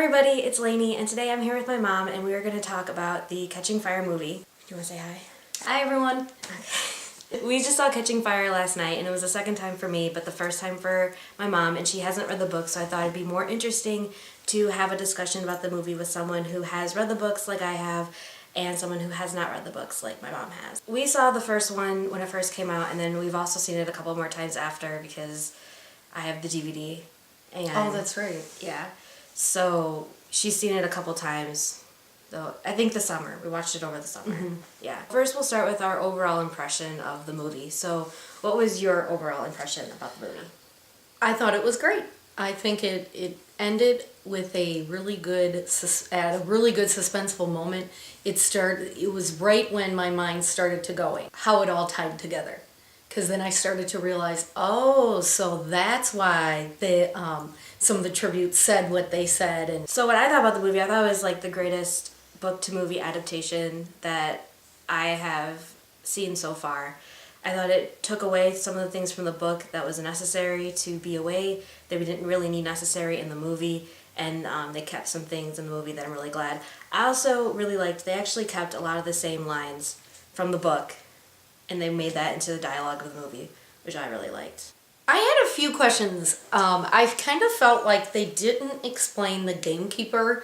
everybody, it's Lainey, and today I'm here with my mom, and we are going to talk about the Catching Fire movie. Do you want to say hi? Hi, everyone. Okay. We just saw Catching Fire last night, and it was the second time for me, but the first time for my mom, and she hasn't read the book, so I thought it'd be more interesting to have a discussion about the movie with someone who has read the books like I have, and someone who has not read the books like my mom has. We saw the first one when it first came out, and then we've also seen it a couple more times after because I have the DVD. And Oh, that's right. yeah. So she's seen it a couple times, though. I think the summer. We watched it over the summer. Mm-hmm. Yeah. First, we'll start with our overall impression of the movie. So, what was your overall impression about the movie? I thought it was great. I think it ended with a really good at a really good suspenseful moment. It was right when my mind started to going, how it all tied together. Because then I started to realize, oh, so that's why some of the tributes said what they said. And so what I thought about the movie, I thought it was like the greatest book-to-movie adaptation that I have seen so far. I thought it took away some of the things from the book that was necessary to be away, that we didn't really need necessary in the movie, and they kept some things in the movie that I'm really glad. I also really liked, they actually kept a lot of the same lines from the book, and they made that into the dialogue of the movie, which I really liked. I had a few questions. I kind of felt like they didn't explain the Gamekeeper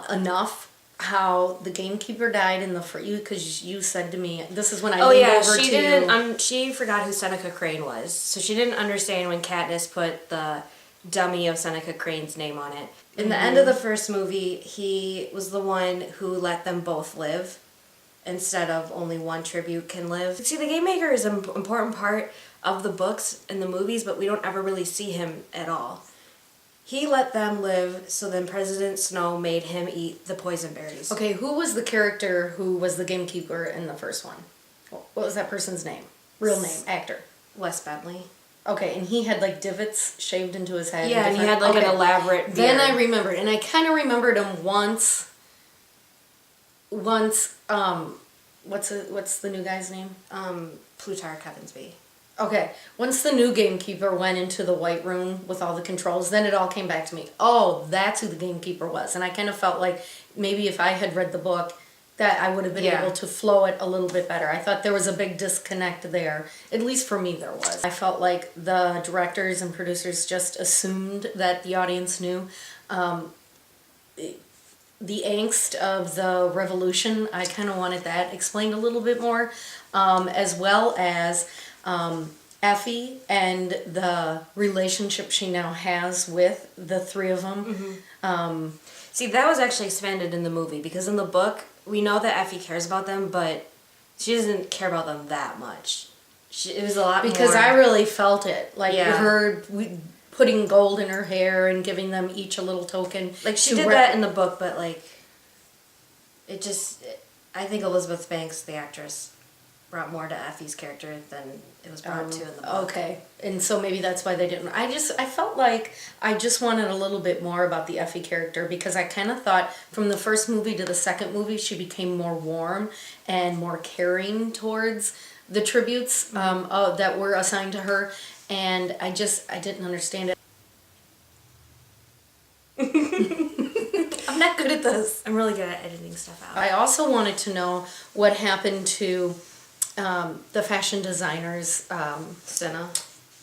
enough. How the Gamekeeper died in the because you said to me, this is when I leaned over she to didn't. She forgot who Seneca Crane was, so she didn't understand when Katniss put the dummy of Seneca Crane's name on it. In the end of the first movie, he was the one who let them both live, instead of only one tribute can live. See, the Game Maker is an important part of the books and the movies, but we don't ever really see him at all. He let them live, so then President Snow made him eat the poison berries. Okay, who was the character who was the Gamekeeper in the first one? What was that person's name? Real name, actor. Wes Bentley. Okay, and he had like divots shaved into his head. Yeah, and he had like an elaborate beard. Then I remembered, and I kind of remembered him once, what's the new guy's name? Plutarch Heavensby. Okay, once the new Gamekeeper went into the White Room with all the controls, then it all came back to me. Oh, that's who the Gamekeeper was. And I kind of felt like maybe if I had read the book, that I would have been able to flow it a little bit better. I thought there was a big disconnect there. At least for me, there was. I felt like the directors and producers just assumed that the audience knew. The angst of the revolution, I kind of wanted that explained a little bit more, as well as Effie and the relationship she now has with the three of them. Mm-hmm. See, that was actually expanded in the movie, because in the book, we know that Effie cares about them, but she doesn't care about them that much. It was a lot because more... I really felt it. Like her putting gold in her hair and giving them each a little token. Like, she did that in the book, but, like, I think Elizabeth Banks, the actress, brought more to Effie's character than it was brought to in the book. Okay, and so maybe that's why they didn't. I felt like I just wanted a little bit more about the Effie character, because I kind of thought from the first movie to the second movie she became more warm and more caring towards the tributes that were assigned to her, and I didn't understand it. I'm not good at this. I'm really good at editing stuff out. I also wanted to know what happened to the fashion designer's Senna.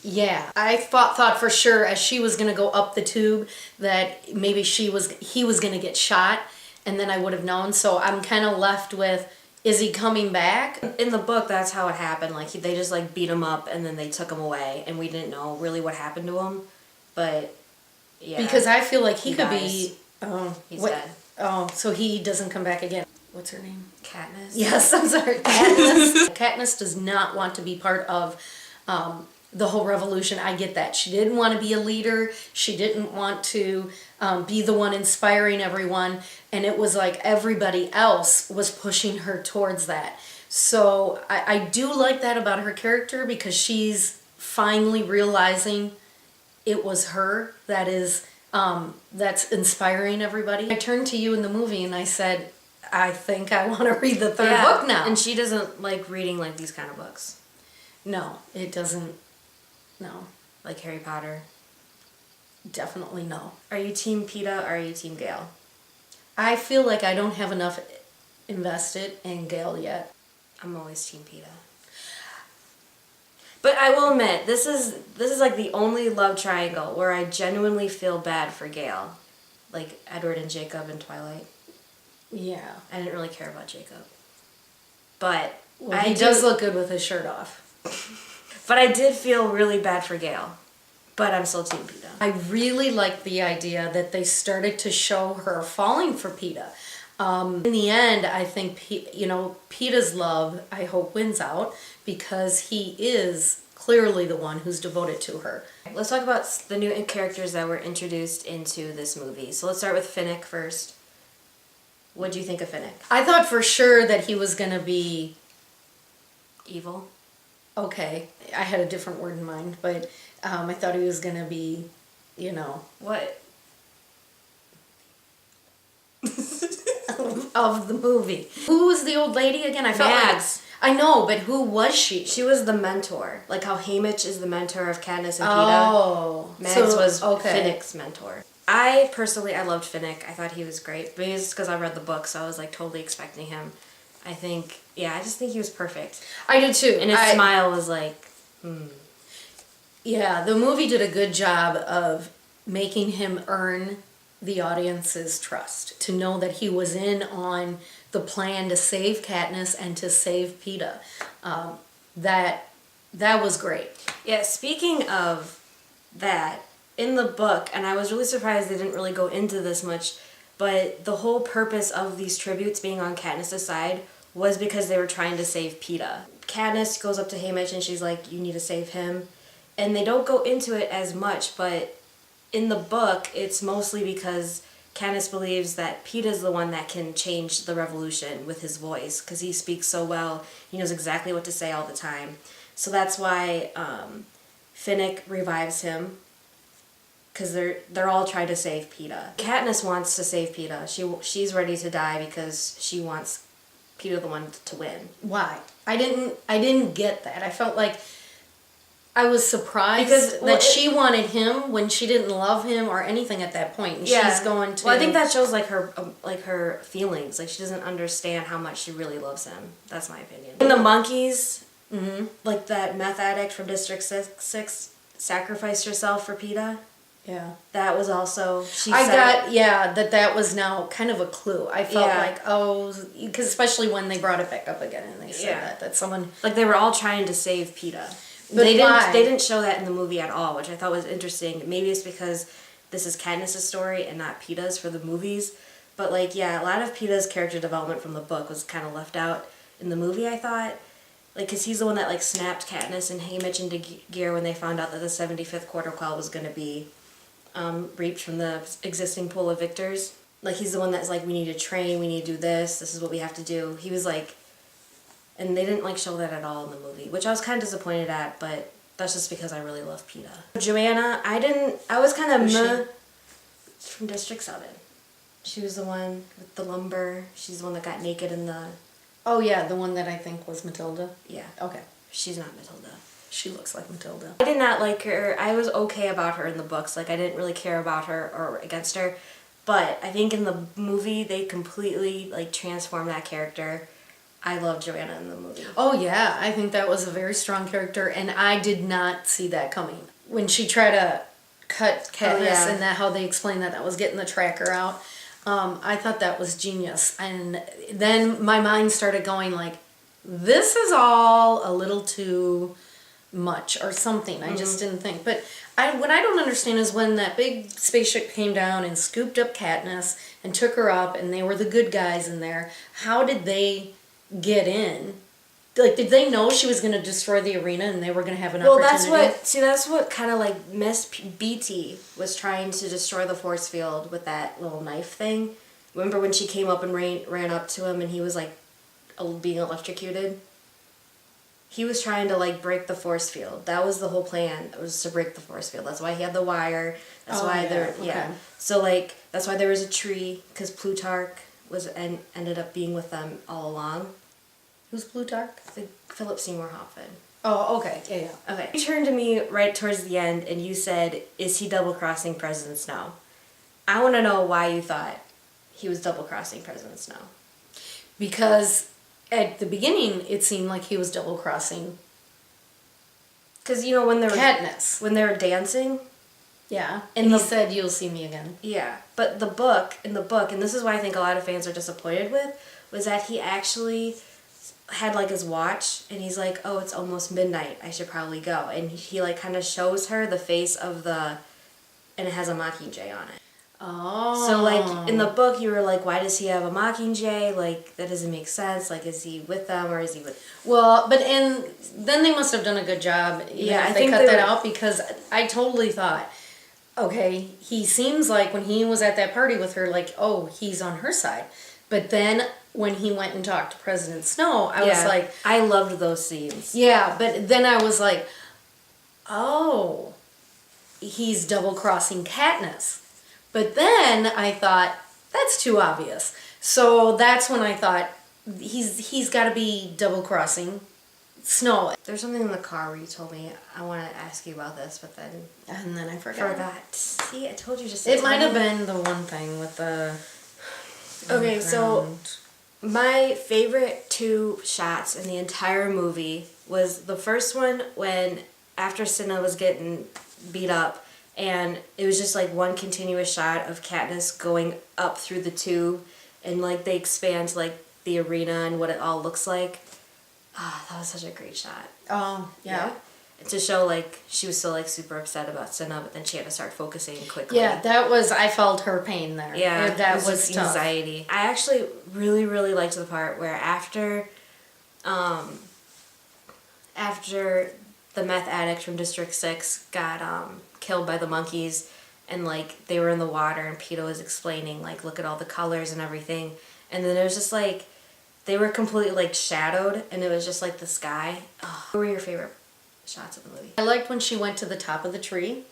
Yeah, I thought for sure as she was gonna go up the tube that maybe he was gonna get shot, and then I would have known. So I'm kind of left with, is he coming back? In the book, that's how it happened. Like, they just like beat him up and then they took him away, and we didn't know really what happened to him. But yeah, because I feel like he could dies. be. Oh, he's dead. Oh, so he doesn't come back again. What's her name? Katniss. Yes, I'm sorry. Katniss. Katniss does not want to be part of the whole revolution. I get that. She didn't want to be a leader. She didn't want to be the one inspiring everyone. And it was like everybody else was pushing her towards that. So I do like that about her character, because she's finally realizing it was her that is that's inspiring everybody. I turned to you in the movie and I said, I think I want to read the third book now. And she doesn't like reading like these kind of books. No, it doesn't. No. Like Harry Potter. definitely no. Are you Team Peeta or are you Team Gale? I feel like I don't have enough invested in Gale yet. I'm always Team Peeta. But I will admit, this is like the only love triangle where I genuinely feel bad for Gale. Like Edward and Jacob in Twilight. Yeah. I didn't really care about Jacob. But He does look good with his shirt off. But I did feel really bad for Gale. But I'm still Team Peeta. I really like the idea that they started to show her falling for Peeta. In the end, I think Peeta's love, I hope, wins out because he is clearly the one who's devoted to her. Let's talk about the new characters that were introduced into this movie. So let's start with Finnick first. What do you think of Finnick? I thought for sure that he was going to be Evil? okay. I had a different word in mind, but I thought he was going to be, What? of the movie. Who was the old lady again? I felt Mads. I know, but who was she? She was the mentor. Like how Haymitch is the mentor of Katniss and Peeta. Oh. Mads was Finnick's mentor. I loved Finnick. I thought he was great. But it's because I read the book, so I was like totally expecting him. I just think he was perfect. I did too. And his smile was like, Yeah, the movie did a good job of making him earn the audience's trust. To know that he was in on the plan to save Katniss and to save Peeta. That was great. Yeah, speaking of that, in the book, and I was really surprised they didn't really go into this much, but the whole purpose of these tributes being on Katniss' side was because they were trying to save Peeta. Katniss goes up to Haymitch and she's like, you need to save him. And they don't go into it as much, but in the book, it's mostly because Katniss believes that Peeta's the one that can change the revolution with his voice, because he speaks so well. He knows exactly what to say all the time. So that's why Finnick revives him, because they're all trying to save Peeta. Katniss wants to save Peeta. She's ready to die because she wants Peeta the one to win. Why? I didn't get that. I felt like I was surprised that she wanted him when she didn't love him or anything at that point. And she's going to... Well, I think that shows her feelings. Like, she doesn't understand how much she really loves him. That's my opinion. And the monkeys, like that meth addict from District 6 sacrificed herself for Peeta. Yeah. That was also... that was now kind of a clue. I felt because especially when they brought it back up again and they said that someone... Like, they were all trying to save Peeta. But they didn't show that in the movie at all, which I thought was interesting. Maybe it's because this is Katniss' story and not Peeta's for the movies. But a lot of Peeta's character development from the book was kind of left out in the movie, I thought. Because he's the one that snapped Katniss and Haymitch into gear when they found out that the 75th Quarter Quell was going to be reaped from the existing pool of victors. He's the one that's we need to train, we need to do this is what we have to do. He was and they didn't show that at all in the movie, which I was kind of disappointed at, but that's just because I really love Peeta. Joanna, I was kind of meh. From District 7. She was the one with the lumber. She's the one that got naked in the... Oh yeah, the one that I think was Matilda? Yeah. Okay. She's not Matilda. She looks like Matilda. I did not like her. I was okay about her in the books. I didn't really care about her or against her. But I think in the movie, they completely transformed that character. I love Joanna in the movie. Oh yeah, I think that was a very strong character, and I did not see that coming. When she tried to cut Katniss and how they explained that was getting the tracker out, I thought that was genius. And then my mind started going this is all a little too much or something. I just didn't think. But what I don't understand is when that big spaceship came down and scooped up Katniss and took her up, and they were the good guys in there, how did they get in? Did they know she was going to destroy the arena and they were going to have an opportunity? That's what kind of Miss BT was trying to destroy the force field with that little knife thing. Remember when she came up and ran up to him and he was being electrocuted? He was trying to break the force field. That was the whole plan. It was to break the force field. That's why he had the wire. That's why So that's why there was a tree, because Plutarch ended up being with them all along. Who's Plutarch? Philip Seymour Hoffman. Oh, okay. Yeah, yeah. Okay. You turned to me right towards the end and you said, is he double-crossing President Snow? I want to know why you thought he was double-crossing President Snow. Because at the beginning, it seemed like he was double-crossing Because, you know, when Katniss. when they were dancing... Yeah, and he said, you'll see me again. Yeah, but in the book, and this is why I think a lot of fans are disappointed with, was that he actually had, like, his watch, and he's like, oh, it's almost midnight, I should probably go. And he, like, kind of shows her the face of and it has a Mockingjay on it. Oh. So, like, in the book, you were like, why does he have a Mockingjay? Like, that doesn't make sense. Like, is he with them, or is he with... Well, but then they must have done a good job. Yeah, I think they cut that out, because I totally thought, okay, he seems like when he was at that party with her, like, oh, he's on her side. But then when he went and talked to President Snow, I was like... I loved those scenes. Yeah, but then I was like, oh, he's double-crossing Katniss. But then I thought, that's too obvious. So that's when I thought, he's got to be double-crossing Snow. There's something in the car where you told me, I want to ask you about this, but then... And then I forgot. See, I told you just... It might have been the one thing with the... Okay, so my favorite 2 shots in the entire movie was the first one when, after Cinna was getting beat up, and it was just like one continuous shot of Katniss going up through the tube, and like they expand like the arena and what it all looks like. Ah, that was such a great shot. Oh, yeah. To show like she was still like super upset about Cinna, but then she had to start focusing quickly. Yeah, I felt her pain there. Yeah, that it was tough. anxiety. I actually really, really liked the part where after the meth addict from District 6 got killed by the monkeys, and like they were in the water, and Peeta was explaining like, look at all the colors and everything, and then it was just like they were completely like shadowed, and it was just like the sky. Oh, what were your favorite shots of the movie? I liked when she went to the top of the tree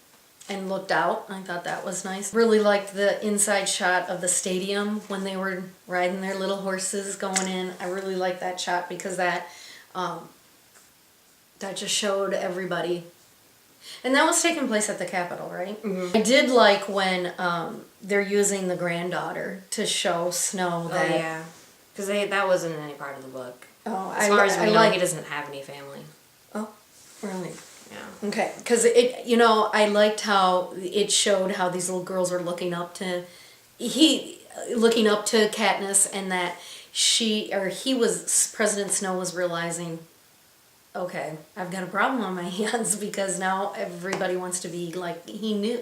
and looked out. I thought that was nice. Really liked the inside shot of the stadium when they were riding their little horses going in. I really liked that shot because that just showed everybody. And that was taking place at the Capitol, right? Mm-hmm. I did like when they're using the granddaughter to show Snow that... Oh, yeah. Because that wasn't in any part of the book. Oh, as far as we know, he doesn't have any family. Oh, really? Yeah. Okay, because I liked how it showed how these little girls are looking up to Katniss, and that President Snow was realizing, okay, I've got a problem on my hands, because now everybody wants to be like, he knew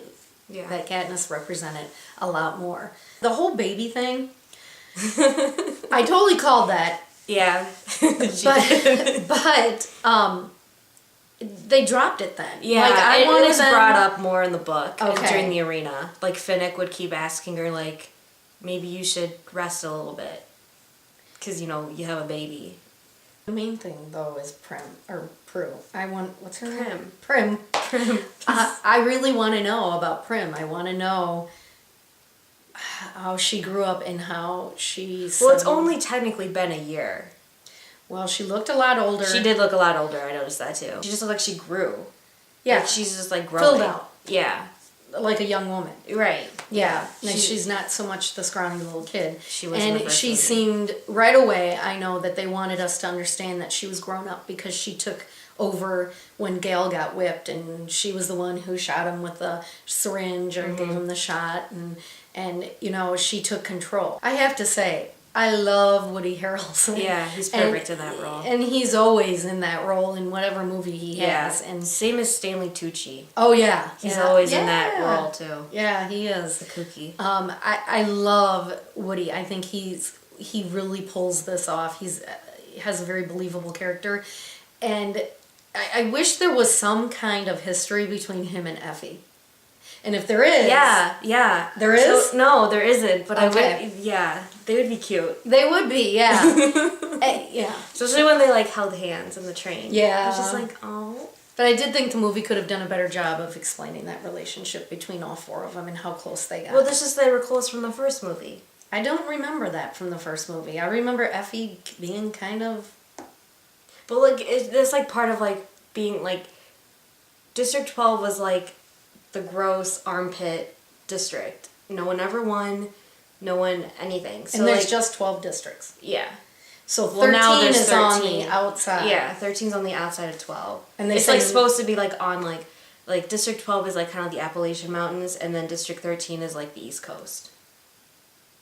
that Katniss represented a lot more. The whole baby thing, I totally called that. Yeah. but they dropped it then. Yeah, like, it was brought up more in the book during the arena. Like, Finnick would keep asking her, like, maybe you should rest a little bit. Because, you know, you have a baby. The main thing, though, is Prue. What's her name? Prim. I really want to know about Prim. I want to know how she grew up and how she's... Well, it's only technically been a year. Well, she looked a lot older. She did look a lot older, I noticed that too. She just looked like she grew. Yeah. Like she's just like growing. Filled out. Yeah. Like a young woman. Right. Yeah. Like she's not so much the scrawny little kid. She was. And she seemed, right away, I know that they wanted us to understand that she was grown up, because she took over when Gale got whipped, and she was the one who shot him with the syringe, or gave him the shot, and you know, she took control. I have to say, I love Woody Harrelson. Yeah, he's perfect in that role. And he's always in that role in whatever movie he has. And same as Stanley Tucci. Oh yeah, he's always in that role too. Yeah, he is. The kooky. I love Woody. I think he really pulls this off. He has a very believable character, and I wish there was some kind of history between him and Effie. And if there is... Yeah. There is? So, no, there isn't. But okay. They would be cute. They would be, yeah. Yeah. Especially when they, like, held hands in the train. Yeah. I was just like, oh. But I did think the movie could have done a better job of explaining that relationship between all 4 of them and how close they got. Well, that's just they were close from the first movie. I don't remember that from the first movie. I remember Effie being kind of... But, like, it's like part of, like, being like, District 12 was like the gross armpit district. No one ever won, no one anything. So and there's like, just 12 districts. yeah. So 13 Well, now there's is on 13. the outside. Yeah, 13's on the outside of 12. And they it's say like supposed to be like on like District 12 is like kind of the Appalachian Mountains, and then District 13 is like the East Coast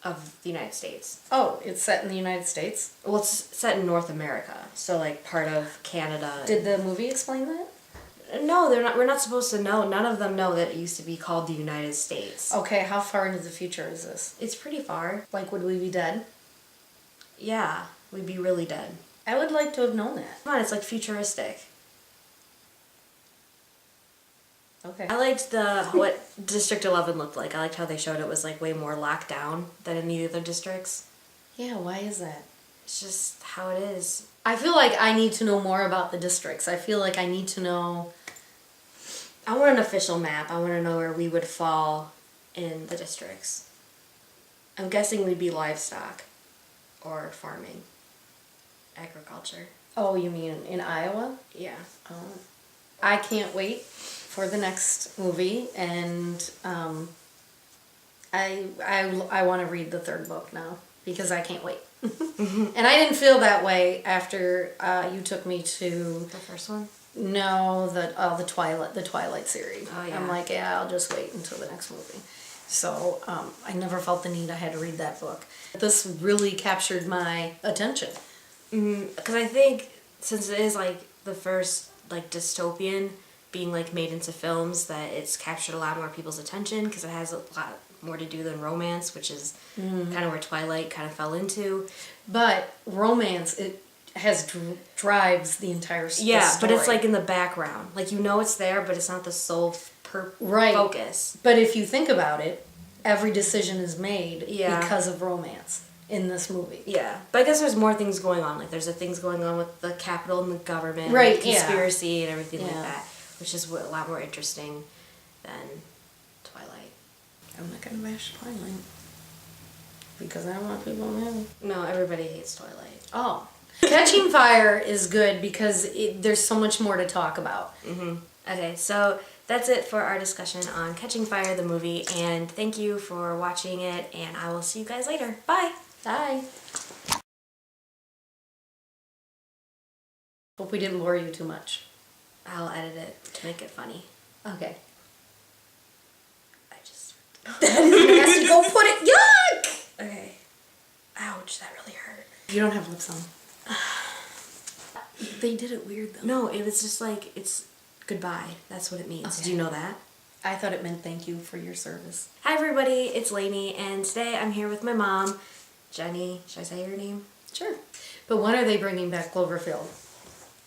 of the United States. Oh, it's set in the United States? Well, it's set in North America, so like part of Canada. Did the movie explain that? No, they're not. We're not supposed to know. None of them know that it used to be called the United States. Okay, how far into the future is this? It's pretty far. Like, would we be dead? Yeah, we'd be really dead. I would like to have known that. Come on, it's like futuristic. Okay. I liked what District 11 looked like. I liked how they showed it was like way more locked down than in the other districts. Yeah, why is that? It's just how it is. I feel like I need to know more about the districts. I feel like I need to know... I want an official map. I want to know where we would fall in the districts. I'm guessing we'd be livestock or farming. Agriculture. Oh, you mean in Iowa? Yeah. Oh. I can't wait for the next movie, and I want to read the third book now because I can't wait. And I didn't feel that way after you took me to The first one? no the Twilight series. Oh, yeah. I'm like, yeah, I'll just wait until the next movie. So I never felt the need I had to read that book. This really captured my attention. Because I think since it is like the first like dystopian being like made into films, that it's captured a lot more people's attention because it has a lot more to do than romance, which is kind of where Twilight kind of fell into. But romance, it has drives the entire story. Yeah, but it's like in the background. Like you know it's there, but it's not the sole focus. But if you think about it, every decision is made Yeah. because of romance in this movie. Yeah, but I guess there's more things going on. Like there's things going on with the Capitol and the government, Right, and conspiracy and everything Yeah. like that, which is a lot more interesting than Twilight. I'm not gonna bash Twilight because I don't want people mad. No, everybody hates Twilight. Oh, Catching Fire is good because there's so much more to talk about. Okay, so that's it for our discussion on Catching Fire, the movie, and thank you for watching it, and I will see you guys later. Bye! Bye. Hope we didn't bore you too much. I'll edit it to make it funny. Okay. I just... That is nasty. Go put it. Yuck! Okay. Ouch, that really hurt. You don't have lips on. They did it weird though. No, it was just like, it's goodbye. That's what it means. Okay. Do you know that? I thought it meant thank you for your service. Hi everybody, it's Lainey, and today I'm here with my mom, Jenny. Should I say her name? Sure. But when are they bringing back Cloverfield?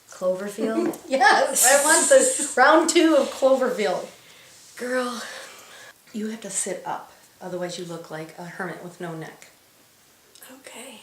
Cloverfield? Yes, I want the round 2 of Cloverfield. Girl. You have to sit up, otherwise you look like a hermit with no neck. Okay.